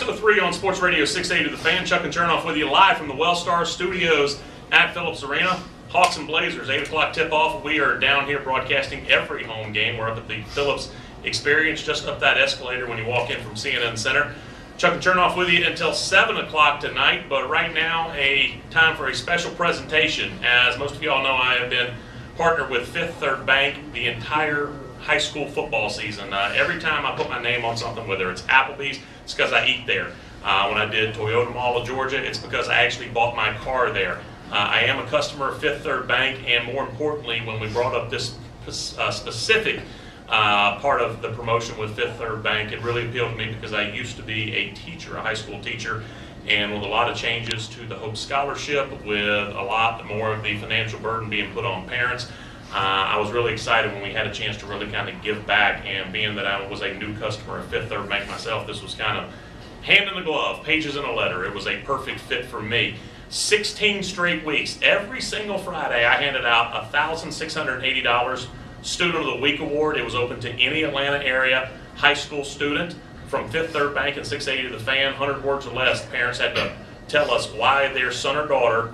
To the 3 on Sports Radio 680 The Fan. Chuck and Chernoff with you live from the Wellstar Studios at Phillips Arena. Hawks and Blazers, 8 o'clock tip-off. We are down here broadcasting every home game. We're up at the Phillips Experience, just up that escalator when you walk in from CNN Center. Chuck and Chernoff with you until 7 o'clock tonight, but right now a time for a special presentation. As most of you all know, I have been partnered with Fifth Third Bank the entire high school football season. Every time I put my name on something, whether it's Applebee's, it's because I eat there. When I did Toyota Mall of Georgia, it's because I actually bought my car there. I am a customer of Fifth Third Bank, and more importantly, when we brought up this specific part of the promotion with Fifth Third Bank, it really appealed to me because I used to be a teacher, a high school teacher, and with a lot of changes to the Hope Scholarship, with a lot more of the financial burden being put on parents, I was really excited when we had a chance to really kind of give back. And being that I was a new customer of Fifth Third Bank myself, this was kind of hand in the glove, pages in a letter. It was a perfect fit for me. 16 straight weeks, every single Friday, I handed out $1,680 Student of the Week award. It was open to any Atlanta area high school student from Fifth Third Bank and 680 The Fan. 100 words or less. Parents had to tell us why their son or daughter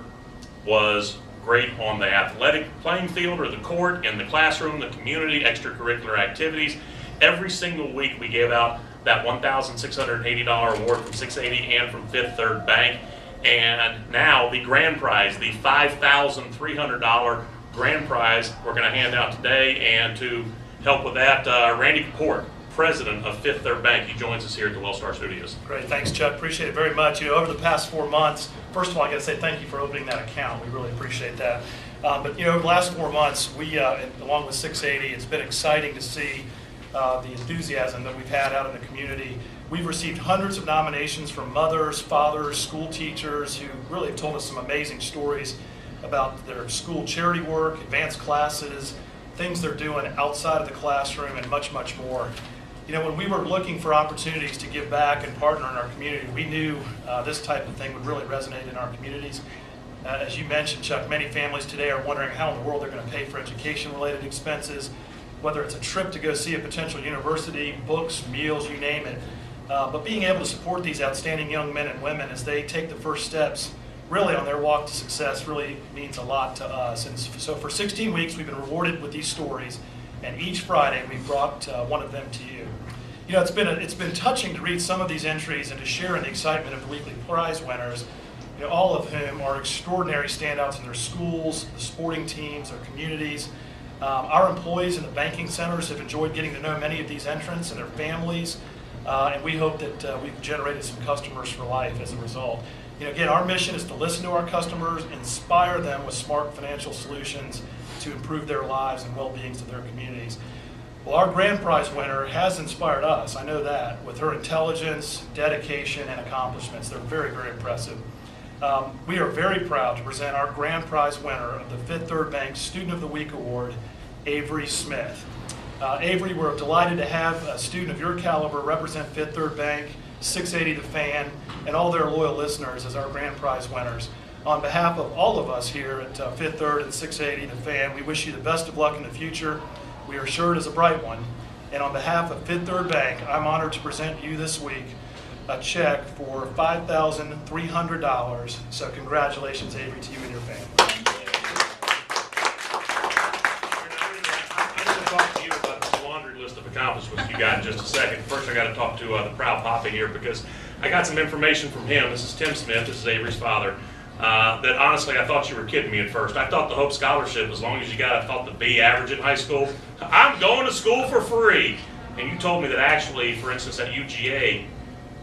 was great on the athletic playing field or the court, in the classroom, the community, extracurricular activities. Every single week we gave out that $1,680 award from 680 and from Fifth Third Bank. And now the grand prize, the $5,300 grand prize, we're going to hand out today. And to help with that, Randy Kapoor, president of Fifth Third Bank. He joins us here at the Wellstar Studios. Great, thanks, Chuck. Appreciate it very much. Over the past 4 months, first of all, I got to say thank you for opening that account. We really appreciate that. But over the last 4 months, we, along with 680, it's been exciting to see the enthusiasm that we've had out in the community. We've received hundreds of nominations from mothers, fathers, school teachers who really have told us some amazing stories about their school charity work, advanced classes, things they're doing outside of the classroom, and much, much more. When we were looking for opportunities to give back and partner in our community, we knew this type of thing would really resonate in our communities. As you mentioned, Chuck, many families today are wondering how in the world they're going to pay for education-related expenses, whether it's a trip to go see a potential university, books, meals, you name it. But being able to support these outstanding young men and women as they take the first steps really on their walk to success really means a lot to us. And so for 16 weeks, we've been rewarded with these stories, and each Friday we've brought one of them to you. It's been touching to read some of these entries and to share in the excitement of the weekly prize winners, all of whom are extraordinary standouts in their schools, the sporting teams, their communities. Our employees in the banking centers have enjoyed getting to know many of these entrants and their families, and we hope that we've generated some customers for life as a result. Again, our mission is to listen to our customers, inspire them with smart financial solutions to improve their lives and well-beings of their communities. Well, our grand prize winner has inspired us, I know that, with her intelligence, dedication, and accomplishments. They're very, very impressive. We are very proud to present our grand prize winner of the Fifth Third Bank Student of the Week Award, Avery Smith. Avery, we're delighted to have a student of your caliber represent Fifth Third Bank, 680 The Fan, and all their loyal listeners as our grand prize winners. On behalf of all of us here at Fifth Third and 680 The Fan, we wish you the best of luck in the future. We are sure it is a bright one. And on behalf of Fifth Third Bank, I'm honored to present you this week a check for $5,300. So congratulations, Avery, to you and your family. I'm going to talk to you about the laundry list of accomplishments you got in just a second. First, I got to talk to the proud papa here because I got some information from him. This is Tim Smith. This is Avery's father. That honestly, I thought you were kidding me at first. I thought the Hope Scholarship, as long as you got, I thought the B average in high school, I'm going to school for free. And you told me that actually, for instance, at UGA,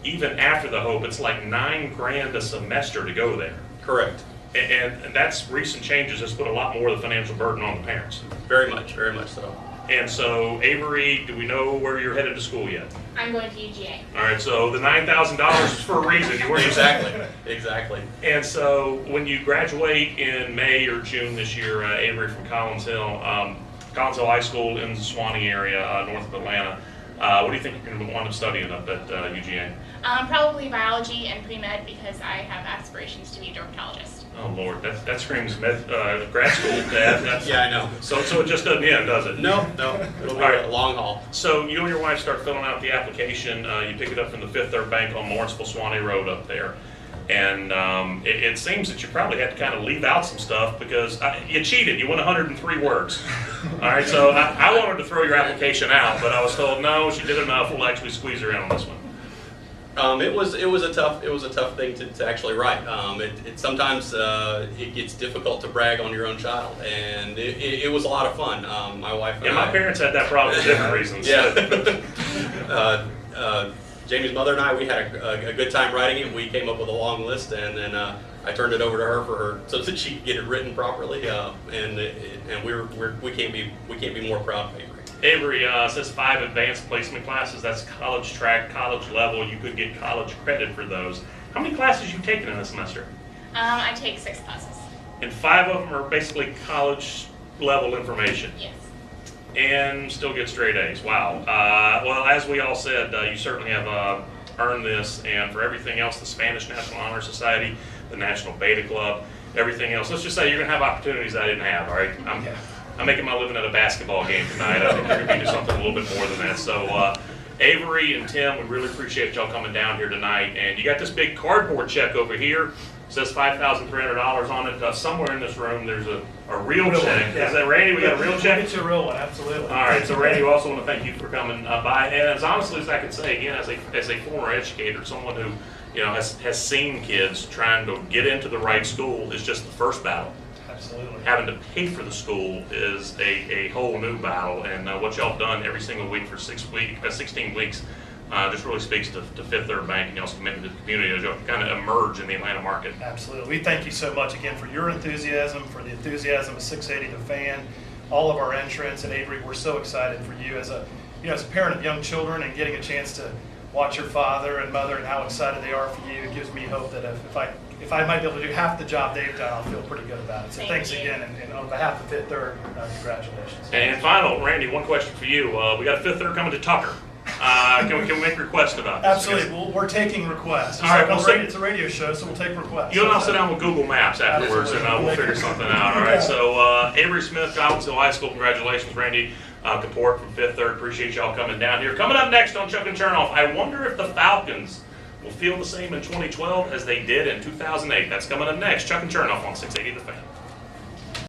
even after the Hope, it's like $9,000 a semester to go there. Correct. And that's recent changes has put a lot more of the financial burden on the parents. Very much so. And so, Avery, do we know where you're headed to school yet? I'm going to UGA. All right, so the $9,000 is for a reason. You weren't Exactly. And so, when you graduate in May or June this year, Avery from Collins Hill High School in the Suwanee area, north of Atlanta, what do you think you're going to wind up studying up at UGA? Probably biology and pre-med because I have aspirations to be a dermatologist. Oh Lord, that screams grad school, Dad. Yeah, I know. So it just doesn't end, does it? No, it'll be All right. a long haul. So you and your wife start filling out the application. You pick it up from the Fifth Third Bank on Lawrenceville Swanee Road up there. And it seems that you probably had to kind of leave out some stuff because you cheated. You went 103 words. All right, so I wanted to throw your application out, but I was told no, she did enough. We'll actually squeeze her in on this one. It was a tough thing to actually write. It sometimes it gets difficult to brag on your own child, and it was a lot of fun. My wife and my parents had that problem for different reasons. Yeah. Jamie's mother and I, we had a good time writing it. We came up with a long list, and then I turned it over to her so that she could get it written properly. And we can't be more proud of Avery. Avery says 5 advanced placement classes. That's college track, college level. You could get college credit for those. How many classes you taken in a semester? I take 6 classes. And 5 of them are basically college level information. Yes. And still get straight A's. Wow. Well, as we all said, you certainly have earned this, and for everything else, the Spanish National Honor Society, the National Beta Club, everything else, let's just say you're going to have opportunities I didn't have, all right? I'm making my living at a basketball game tonight. I think you're going to do something a little bit more than that. So, Avery and Tim, we really appreciate y'all coming down here tonight. And you got this big cardboard check over here. It says $5,300 on it. Somewhere in this room, there's a real check. Yeah. Is that Randy? We got a real check? It's a real one, absolutely. All right, so Randy, we also want to thank you for coming by. And as honestly as I can say, again, as a former educator, someone who has seen kids trying to get into the right school is just the first battle. Absolutely. Having to pay for the school is a whole new battle, and what y'all have done every single week for 16 weeks just really speaks to Fifth Third Bank and y'all's commitment to the community as y'all kind of emerge in the Atlanta market. Absolutely. We thank you so much again for your enthusiasm, for the enthusiasm of 680 The Fan, all of our entrants, and Avery, we're so excited for you as a parent of young children and getting a chance to watch your father and mother and how excited they are for you. It gives me hope that if I might be able to do half the job they've done, I'll feel pretty good about it. So thanks again, and on behalf of Fifth Third, congratulations. And final, Randy, one question for you. We got a Fifth Third coming to Tucker. Can we make requests about this? Absolutely. Well, we're taking requests. All right, It's a radio show, so we'll take requests. You and I'll sit down with Google Maps afterwards, and we'll figure something out. All right. So Avery Smith, Collinsville High School, congratulations, Randy. Kaport from Fifth Third. Appreciate y'all coming down here. Coming up next on Chuck and Chernoff, I wonder if the Falcons will feel the same in 2012 as they did in 2008. That's coming up next. Chuck and Chernoff on 680 The Fan.